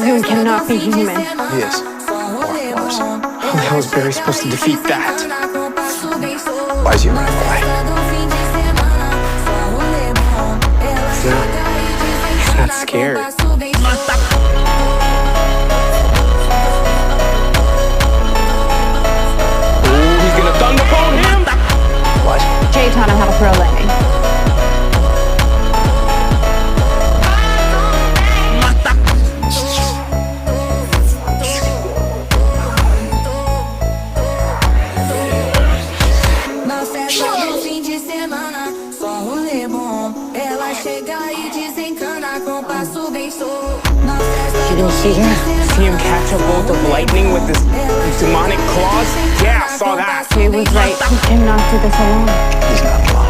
Zoom cannot be human. He is. Or Mars. How the hell is Barry supposed to defeat that? Why is he running away? He's not scared. Oh, he's gonna thunderbolt him! What? Jay taught him how to throw lightning. You didn't see him? See him catch a bolt of lightning with his demonic claws? Yeah, I saw that. Jay was right. He cannot do this alone. He's not alone.